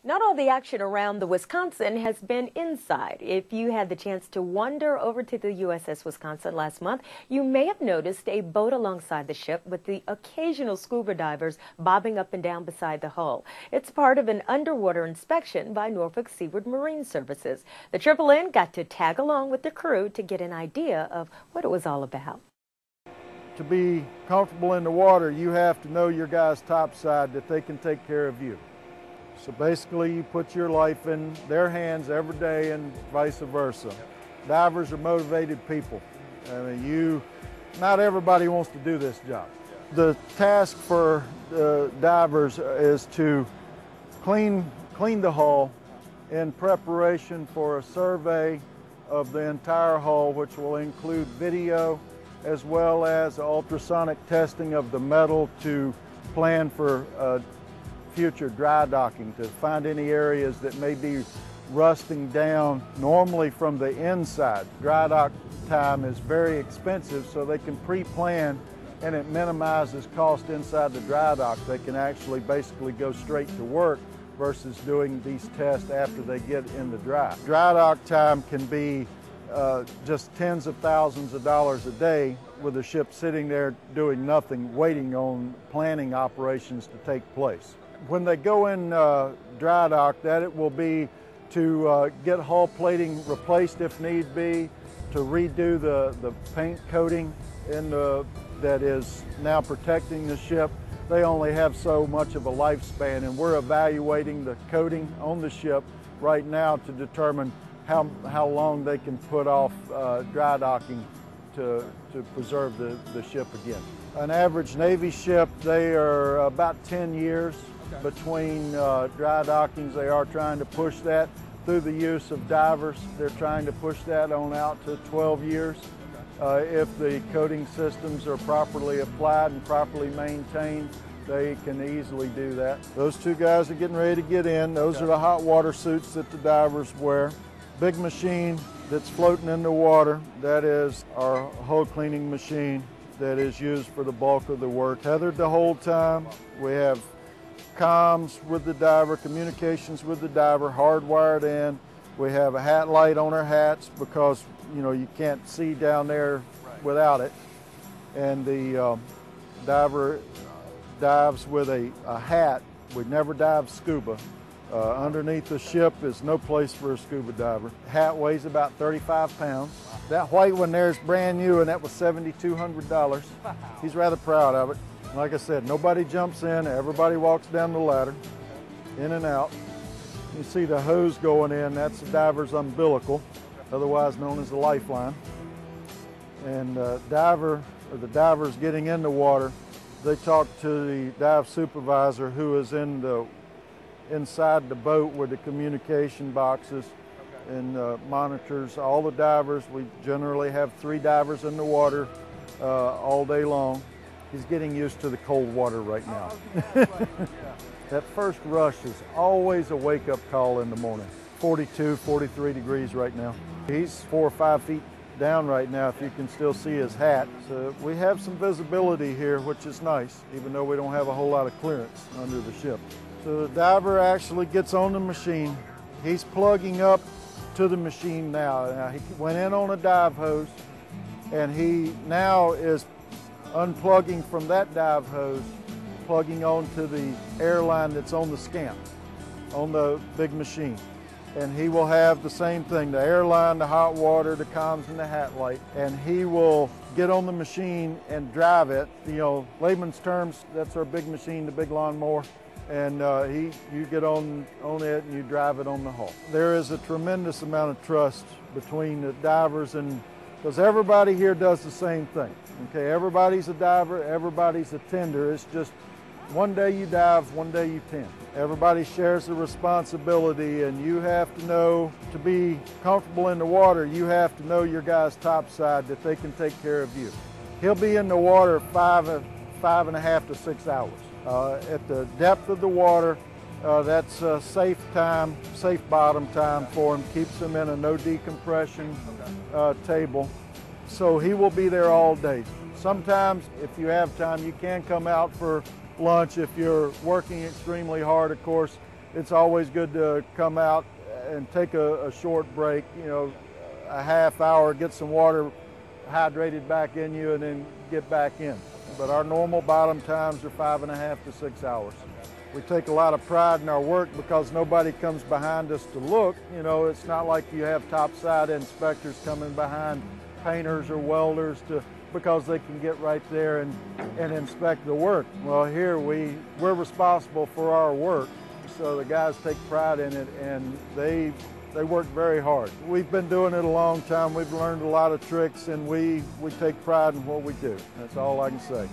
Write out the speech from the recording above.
Not all the action around the Wisconsin has been inside. If you had the chance to wander over to the USS Wisconsin last month, you may have noticed a boat alongside the ship with the occasional scuba divers bobbing up and down beside the hull. It's part of an underwater inspection by Norfolk Seaward Marine Services. The Triple N got to tag along with the crew to get an idea of what it was all about. To be comfortable in the water, you have to know your guys topside that they can take care of you. So basically, you put your life in their hands every day and vice versa. Divers are motivated people. I mean, not everybody wants to do this job. The task for divers is to clean the hull in preparation for a survey of the entire hull, which will include video as well as ultrasonic testing of the metal to plan for future dry docking, to find any areas that may be rusting down normally from the inside. Dry dock time is very expensive, so they can pre-plan and it minimizes cost inside the dry dock. They can actually basically go straight to work versus doing these tests after they get in the dry. Dry dock time can be just tens of thousands of dollars a day with the ship sitting there doing nothing, waiting on planning operations to take place. When they go in dry dock, that it will be to get hull plating replaced if need be, to redo the paint coating that is now protecting the ship. They only have so much of a lifespan, and we're evaluating the coating on the ship right now to determine how long they can put off dry docking to preserve the ship again. An average Navy ship, they are about 10 years between dry dockings. They are trying to push that through the use of divers. They're trying to push that on out to 12 years. If the coating systems are properly applied and properly maintained, they can easily do that. Those two guys are getting ready to get in. Those are the hot water suits that the divers wear. Big machine that's floating in the water, that is our hull cleaning machine that is used for the bulk of the work. Tethered the whole time. We have comms with the diver, communications with the diver, hardwired in. We have a hat light on our hats because you can't see down there without it. And the diver dives with a hat. We never dive scuba. Underneath the ship is no place for a scuba diver. Hat weighs about 35 pounds. That white one there is brand new, and that was $7,200. He's rather proud of it. Like I said, nobody jumps in, everybody walks down the ladder, in and out. You see the hose going in, that's the diver's umbilical, otherwise known as the lifeline. And the divers getting in the water, they talk to the dive supervisor who is inside the boat with the communication boxes and monitors all the divers. We generally have 3 divers in the water all day long. He's getting used to the cold water right now. That first rush is always a wake-up call in the morning. 42, 43 degrees right now. He's 4 or 5 feet down right now, if you can still see his hat. So we have some visibility here, which is nice, even though we don't have a whole lot of clearance under the ship. So the diver actually gets on the machine. He's plugging up to the machine now. Now he went in on a dive hose, and he now is unplugging from that dive hose, plugging onto the air line that's on the scamp, on the big machine. And he will have the same thing, the air line, the hot water, the comms, and the hat light. And he will get on the machine and drive it. Layman's terms, that's our big machine, the big lawnmower. And you get on it and you drive it on the hull. There is a tremendous amount of trust between the divers, and because everybody here does the same thing. Okay, everybody's a diver, everybody's a tender. It's just one day you dive, one day you tend. Everybody shares the responsibility, and you have to know, to be comfortable in the water, you have to know your guys topside that they can take care of you. He'll be in the water 5.5 to 6 hours. At the depth of the water, that's safe bottom time for him, keeps him in a no decompression table. So he will be there all day. Sometimes, if you have time, you can come out for lunch if you're working extremely hard, of course. it's always good to come out and take a short break, you know, a half hour, get some water hydrated back in you, and then get back in. But our normal bottom times are 5.5 to 6 hours. We take a lot of pride in our work because nobody comes behind us to look. You know, it's not like you have topside inspectors coming behind painters or welders because they can get right there and inspect the work. Well, here we're responsible for our work, so the guys take pride in it, and they work very hard. We've been doing it a long time. We've learned a lot of tricks, and we take pride in what we do. That's all I can say.